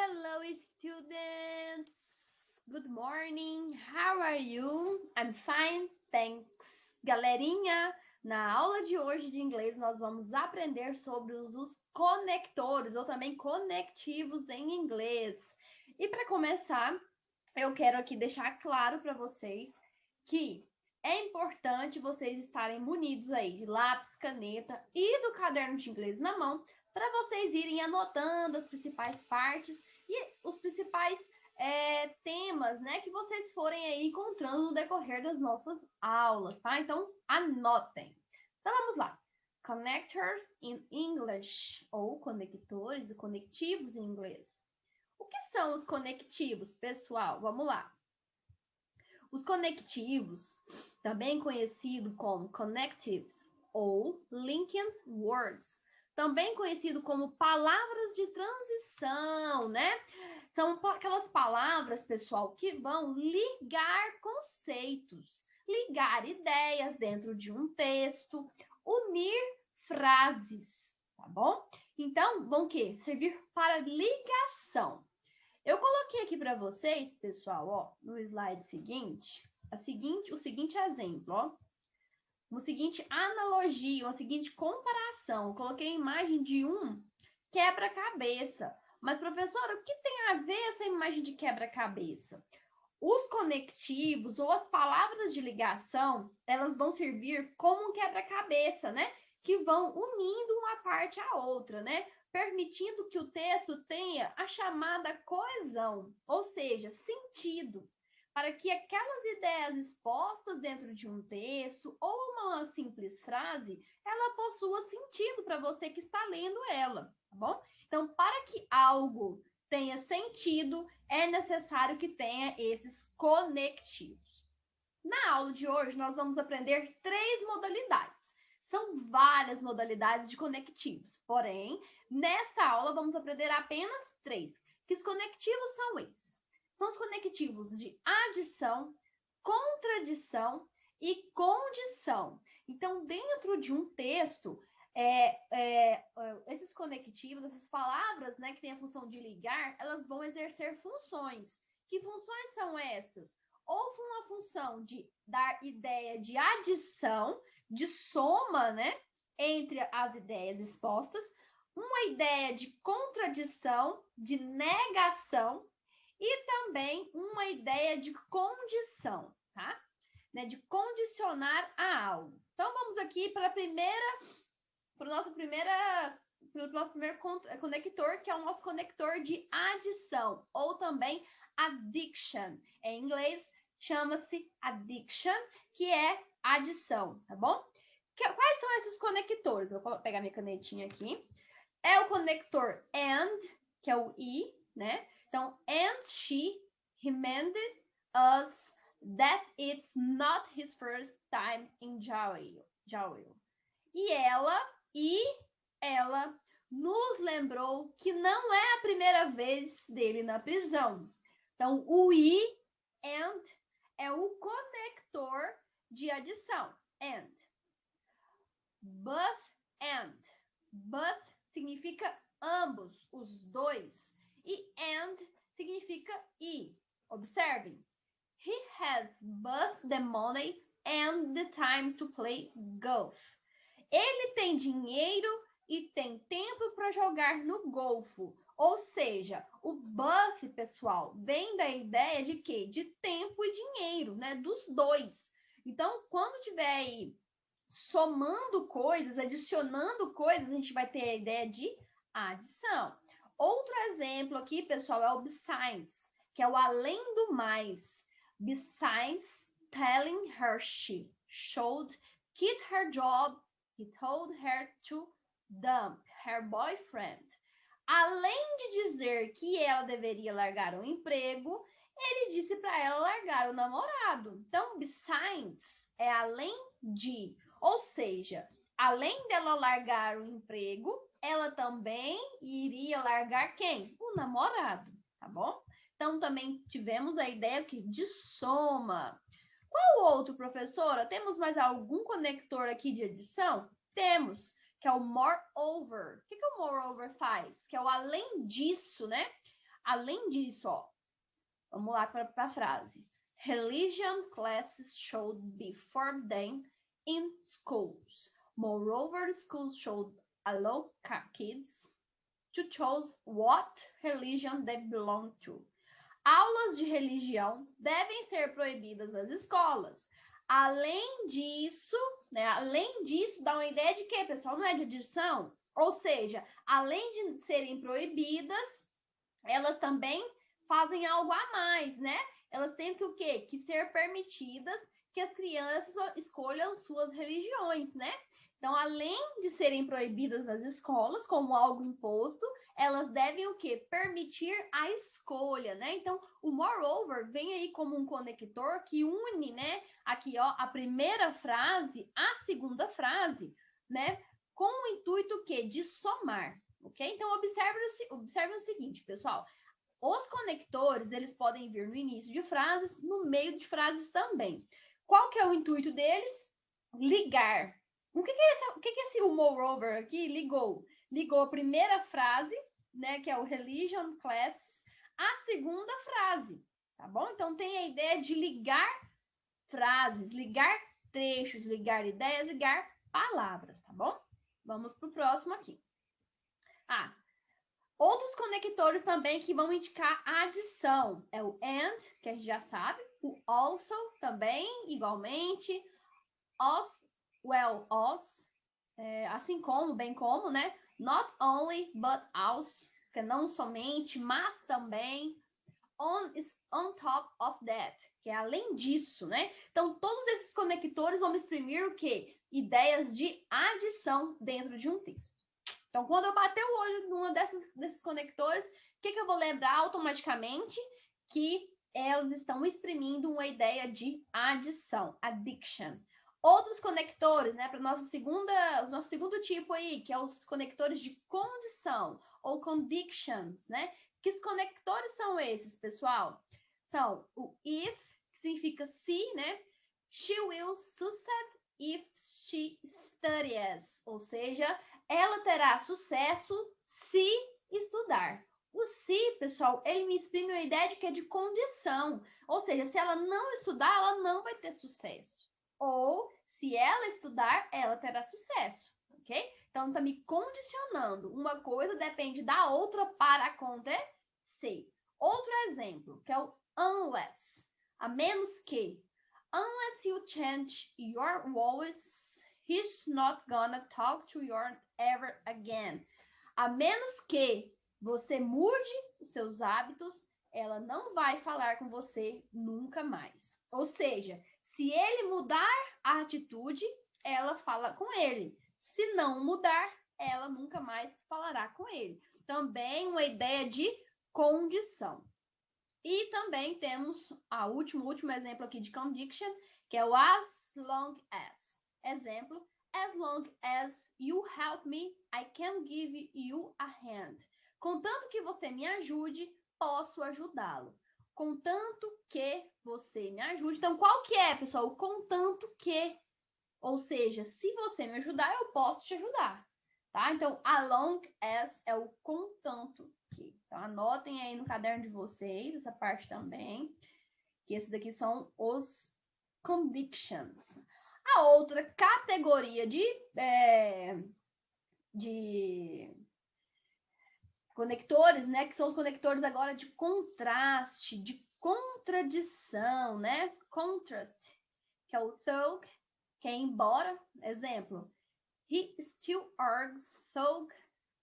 Hello, students. Good morning. How are you? I'm fine, thanks. Galerinha, na aula de hoje de inglês nós vamos aprender sobre os conectores ou também conectivos em inglês. E para começar, eu quero aqui deixar claro para vocês que é importante vocês estarem munidos aí de lápis, caneta e do caderno de inglês na mão para vocês irem anotando as principais partes e os principais temas, né, que vocês forem aí encontrando no decorrer das nossas aulas, tá? Então, anotem. Então, vamos lá. Connectors in English, ou conectores e conectivos em inglês. O que são os conectivos, pessoal? Vamos lá. Os conectivos, também conhecido como connectives ou linking words, também conhecido como palavras de transição, né? São aquelas palavras, pessoal, que vão ligar conceitos, ligar ideias dentro de um texto, unir frases, tá bom? Então, vão o quê? Servir para ligação. Eu coloquei aqui para vocês, pessoal, ó, no slide seguinte, o seguinte exemplo, ó. Uma seguinte analogia, uma seguinte comparação. Eu coloquei a imagem de um quebra-cabeça. Mas, professora, o que tem a ver essa imagem de quebra-cabeça? Os conectivos ou as palavras de ligação, elas vão servir como um quebra-cabeça, né? Que vão unindo uma parte à outra, né? Permitindo que o texto tenha a chamada coesão, ou seja, sentido, para que aquelas ideias expostas dentro de um texto ou uma simples frase, ela possua sentido para você que está lendo ela, tá bom? Então, para que algo tenha sentido, é necessário que tenha esses conectivos. Na aula de hoje, nós vamos aprender 3 modalidades. São várias modalidades de conectivos, porém, nesta aula vamos aprender apenas 3. Que os conectivos são esses? São os conectivos de adição, contradição e condição. Então, dentro de um texto, esses conectivos, essas palavras, né, que têm a função de ligar, elas vão exercer funções. Que funções são essas? Ou uma função de dar ideia de adição, de soma, né, entre as ideias expostas, uma ideia de contradição, de negação e também uma ideia de condição, tá? Né, de condicionar a algo. Então, vamos aqui para o nosso primeiro conector, que é o nosso conector de adição, ou também addiction. Em inglês, chama-se addiction, que é adição, tá bom? Quais são esses conectores? Eu vou pegar minha canetinha aqui. É o conector and, que é o I, né? Então, and she reminded us that it's not his first time in jail. E ela nos lembrou que não é a primeira vez dele na prisão. Então, o I, and, é o conector de adição. And. Both and. Both significa ambos, os dois. E and significa e. Observem. He has both the money and the time to play golf. Ele tem dinheiro e tem tempo para jogar no golfo. Ou seja, o both, pessoal, vem da ideia de quê? De tempo e dinheiro, né? Dos dois. Então, quando tiver aí somando coisas, adicionando coisas, a gente vai ter a ideia de adição. Outro exemplo aqui, pessoal, é o besides, que é o além do mais. Besides telling her she should quit her job, he told her to dump her boyfriend. Além de dizer que ela deveria largar o emprego, ele disse para ela largar o namorado. Então, besides é além de. Ou seja, além dela largar o emprego, ela também iria largar quem? O namorado, tá bom? Então, também tivemos a ideia aqui de soma. Qual outro, professora? Temos mais algum conector aqui de adição? Temos, que é o moreover. O que o moreover faz? Que é o além disso, né? Além disso, ó, vamos lá para a frase. Religion classes should be forbidden in schools. Moreover, schools should allow kids to choose what religion they belong to. Aulas de religião devem ser proibidas nas escolas. Além disso, dá uma ideia de quê, pessoal? Não é de adição? Ou seja, além de serem proibidas, elas também fazem algo a mais, né? Elas têm que o quê? Que ser permitidas que as crianças escolham suas religiões, né? Então, além de serem proibidas nas escolas como algo imposto, elas devem o quê? Permitir a escolha, né? Então, o moreover vem aí como um conector que une, né? Aqui, ó, a primeira frase à segunda frase, né? Com o intuito o quê? De somar, ok? Então, observe o seguinte, pessoal. Os conectores, eles podem vir no início de frases, no meio de frases também. Qual que é o intuito deles? Ligar. O que é esse moreover aqui? Ligou. Ligou a primeira frase, né, que é o religion class, a segunda frase, tá bom? Então, tem a ideia de ligar frases, ligar trechos, ligar ideias, ligar palavras, tá bom? Vamos para o próximo aqui. Outros conectores também que vão indicar a adição. É o and, que a gente já sabe. O also, também, igualmente. Os, well, os. Assim como, bem como, né? Not only, but also. Que é não somente, mas também. On is on top of that. Que é além disso, né? Então, todos esses conectores vão exprimir o quê? Ideias de adição dentro de um texto. Então, quando eu bater o olho numa desses conectores, o que eu vou lembrar automaticamente? Que elas estão exprimindo uma ideia de adição, addiction. Outros conectores, né, para o nosso segundo tipo aí, que é os conectores de condição, ou conditions, né? Que conectores são esses, pessoal? São o if, que significa se, né? She will succeed if she studies, ou seja, ela terá sucesso se estudar. O se, pessoal, ele me exprime a ideia de que é de condição. Ou seja, se ela não estudar, ela não vai ter sucesso. Ou, se ela estudar, ela terá sucesso, ok? Então, está me condicionando. Uma coisa depende da outra para acontecer. Outro exemplo, que é o unless. A menos que. Unless you change your voice, he's not gonna talk to you ever again. A menos que você mude os seus hábitos, ela não vai falar com você nunca mais. Ou seja, se ele mudar a atitude, ela fala com ele. Se não mudar, ela nunca mais falará com ele. Também uma ideia de condição. E também temos o último exemplo aqui de condition, que é o as long as. Exemplo, as long as you help me, I can give you a hand. Contanto que você me ajude, posso ajudá-lo. Contanto que você me ajude. Então, qual que é, pessoal? O contanto que. Ou seja, se você me ajudar, eu posso te ajudar. Tá? Então, as long as é o contanto que. Então, anotem aí no caderno de vocês, essa parte também. Que esses daqui são os conditions. A outra categoria de conectores, né? Que são os conectores agora de contraste, de contradição, né? Contrast, que é o though, que é embora. Exemplo, he still argues, though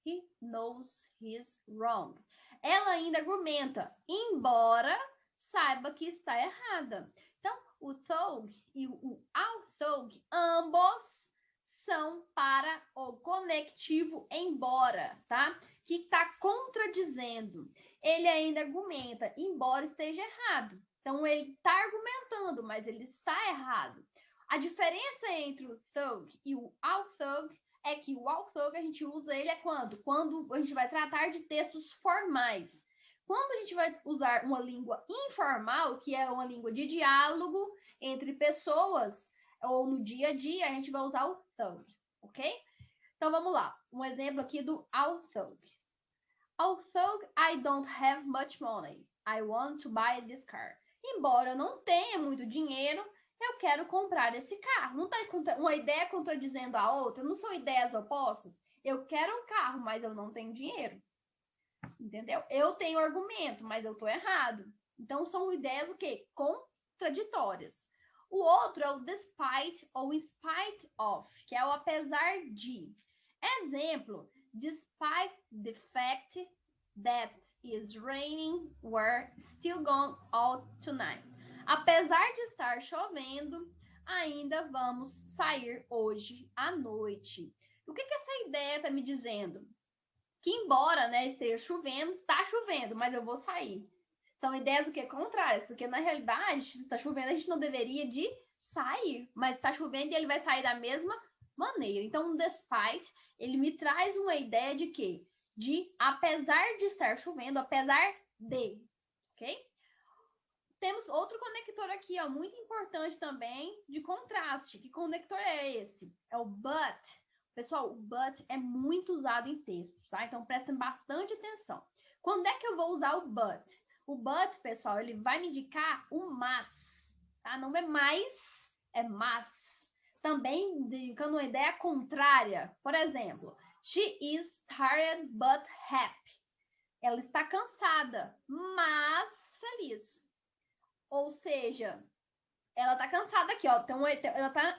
he knows he's wrong. Ela ainda argumenta, embora saiba que está errada. Então, o though e o although, ambos são para o conectivo embora, tá? Que está contradizendo. Ele ainda argumenta, embora esteja errado. Então, ele está argumentando, mas ele está errado. A diferença entre o though e o although é que o although a gente usa ele quando? Quando a gente vai tratar de textos formais. Quando a gente vai usar uma língua informal, que é uma língua de diálogo entre pessoas, ou no dia a dia, a gente vai usar o though, ok? Então, vamos lá. Um exemplo aqui do although. Although I don't have much money, I want to buy this car. Embora eu não tenha muito dinheiro, eu quero comprar esse carro. Não está uma ideia contradizendo a outra, não são ideias opostas. Eu quero um carro, mas eu não tenho dinheiro. Entendeu? Eu tenho argumento, mas eu estou errado. Então, são ideias o quê? Contraditórias. O outro é o despite ou in spite of, que é o apesar de. Exemplo, despite the fact that it's raining, we're still going out tonight. Apesar de estar chovendo, ainda vamos sair hoje à noite. O que essa ideia está me dizendo? Que embora, né, esteja chovendo, tá chovendo, mas eu vou sair. São ideias o que? Contrárias, porque na realidade, se está chovendo, a gente não deveria de sair, mas está chovendo e ele vai sair da mesma maneira. Então, o despite, ele me traz uma ideia de quê? De apesar de estar chovendo, apesar de, ok? Temos outro conector aqui, ó, muito importante também, de contraste. Que conector é esse? É o but. Pessoal, o but é muito usado em textos, tá? Então, prestem bastante atenção. Quando é que eu vou usar o but? O but, pessoal, ele vai me indicar o mas, tá? Não é mais, é mas. Também indicando uma ideia contrária. Por exemplo, she is tired but happy. Ela está cansada, mas feliz. Ou seja, ela está cansada aqui, ó.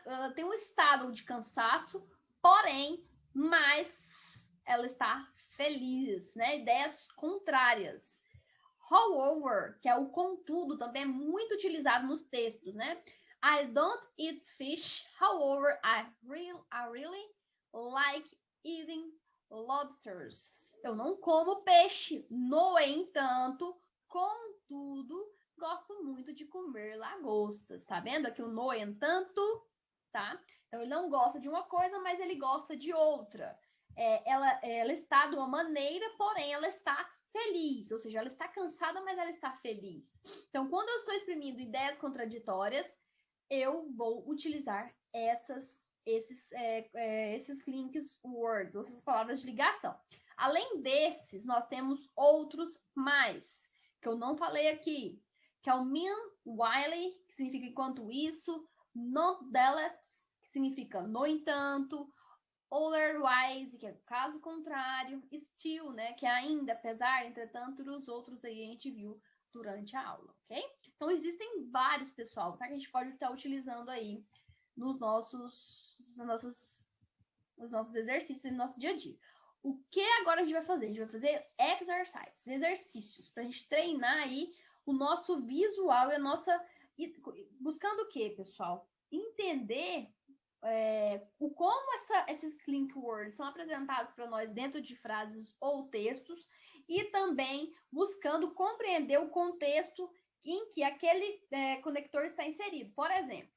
Ela tem um estado de cansaço, porém, mas ela está feliz, né? Ideias contrárias. However, que é o contudo, também é muito utilizado nos textos, né? I don't eat fish, however, I really like eating lobsters. Eu não como peixe, no entanto, contudo, gosto muito de comer lagostas. Tá vendo aqui o no entanto, tá? Então, ele não gosta de uma coisa, mas ele gosta de outra. Ela está de uma maneira, porém, ela está feliz. Ou seja, ela está cansada, mas ela está feliz. Então, quando eu estou exprimindo ideias contraditórias, eu vou utilizar esses links words, essas palavras de ligação. Além desses, nós temos outros mais, que eu não falei aqui, que é o meanwhile, que significa enquanto isso, nonetheless, que significa no entanto, otherwise, que é caso contrário, still, né, que é ainda, apesar, entretanto, os outros aí a gente viu durante a aula, ok? Então, existem vários, pessoal, tá? Que a gente pode estar utilizando aí nos nossos exercícios e no nosso dia a dia. O que agora a gente vai fazer? A gente vai fazer exercises, exercícios, para a gente treinar aí o nosso visual e a nossa... Buscando o quê, pessoal? Entender como esses link words são apresentados para nós dentro de frases ou textos e também buscando compreender o contexto em que aquele conector está inserido. Por exemplo,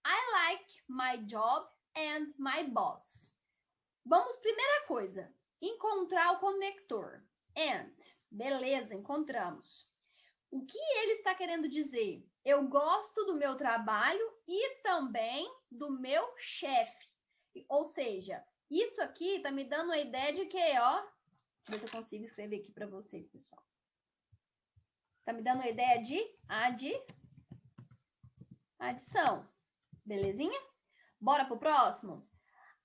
I like my job and my boss. Vamos, primeira coisa, encontrar o conector. And, beleza, encontramos. O que ele está querendo dizer? Eu gosto do meu trabalho e também do meu chefe. Ou seja, isso aqui está me dando a ideia de que, ó, deixa eu ver se eu consigo escrever aqui para vocês, pessoal. Está me dando a ideia de adição. Belezinha? Bora pro próximo?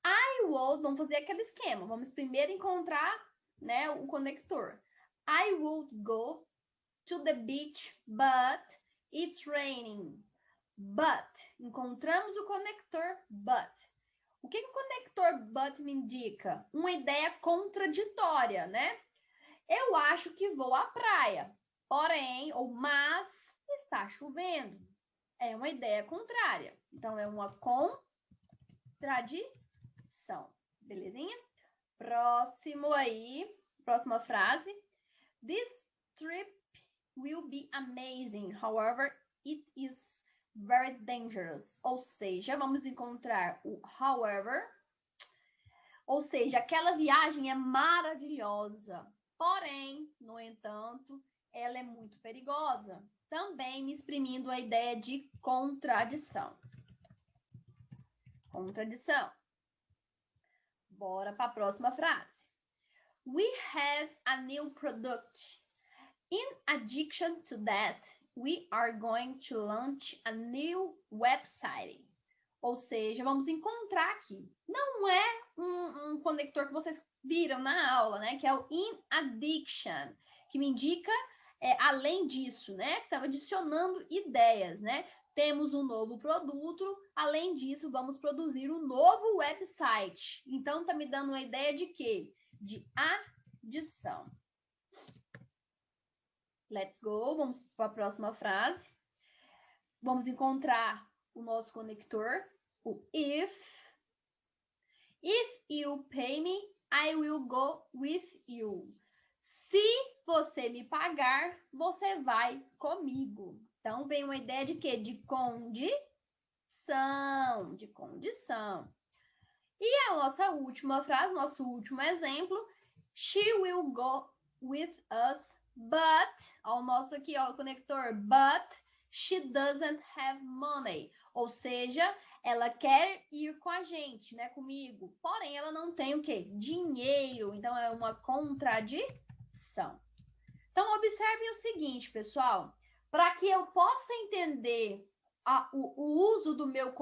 I would, vamos fazer aquele esquema. Vamos primeiro encontrar, né, o conector. I would go to the beach, but it's raining. But, encontramos o conector but. O que o conector but me indica? Uma ideia contraditória, né? Eu acho que vou à praia, porém, ou mas, está chovendo. É uma ideia contrária. Então, é uma contradição. Belezinha? Próximo aí, próxima frase. This trip will be amazing. However, it is very dangerous. Ou seja, vamos encontrar o however. Ou seja, aquela viagem é maravilhosa. Porém, no entanto, ela é muito perigosa. Também me exprimindo a ideia de contradição. Contradição. Bora para a próxima frase. We have a new product. In addition to that, we are going to launch a new website. Ou seja, vamos encontrar aqui. Não é um conector que vocês viram na aula, né? Que é o in addition, que me indica além disso, né? Estava adicionando ideias, né? Temos um novo produto, além disso, vamos produzir um novo website. Então, tá me dando uma ideia de quê? De adição. Let's go, vamos para a próxima frase. Vamos encontrar o nosso conector, o if. If you pay me, I will go with you. Se você me pagar, você vai comigo. Então, vem uma ideia de quê? De condição. De condição. E a nossa última frase, nosso último exemplo. She will go with us, but, ó, o nosso aqui, ó, o conector, but she doesn't have money. Ou seja, ela quer ir com a gente, né, comigo. Porém, ela não tem o quê? Dinheiro. Então, é uma contradição. Então, observem o seguinte, pessoal. Para que eu possa entender o uso do meu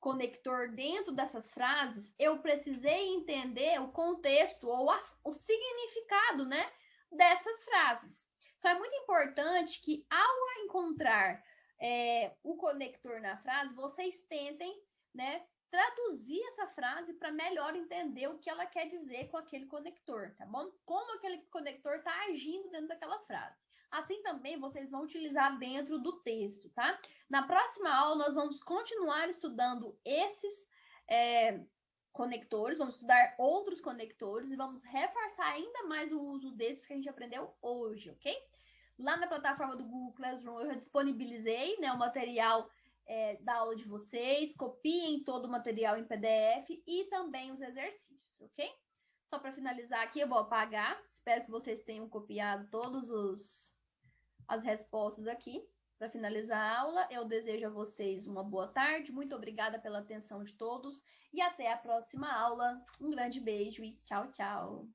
conector dentro dessas frases, eu precisei entender o contexto ou o significado, né, dessas frases. Então, é muito importante que, ao encontrar o conector na frase, vocês tentem, né, traduzir essa frase para melhor entender o que ela quer dizer com aquele conector, tá bom? Como aquele conector está agindo dentro daquela frase. Assim também vocês vão utilizar dentro do texto, tá? Na próxima aula, nós vamos continuar estudando esses conectores, vamos estudar outros conectores e vamos reforçar ainda mais o uso desses que a gente aprendeu hoje, ok? Lá na plataforma do Google Classroom eu já disponibilizei, né, o material da aula de vocês, copiem todo o material em PDF e também os exercícios, ok? Só para finalizar aqui, eu vou apagar. Espero que vocês tenham copiado todas as respostas aqui. Para finalizar a aula, eu desejo a vocês uma boa tarde. Muito obrigada pela atenção de todos e até a próxima aula. Um grande beijo e tchau, tchau!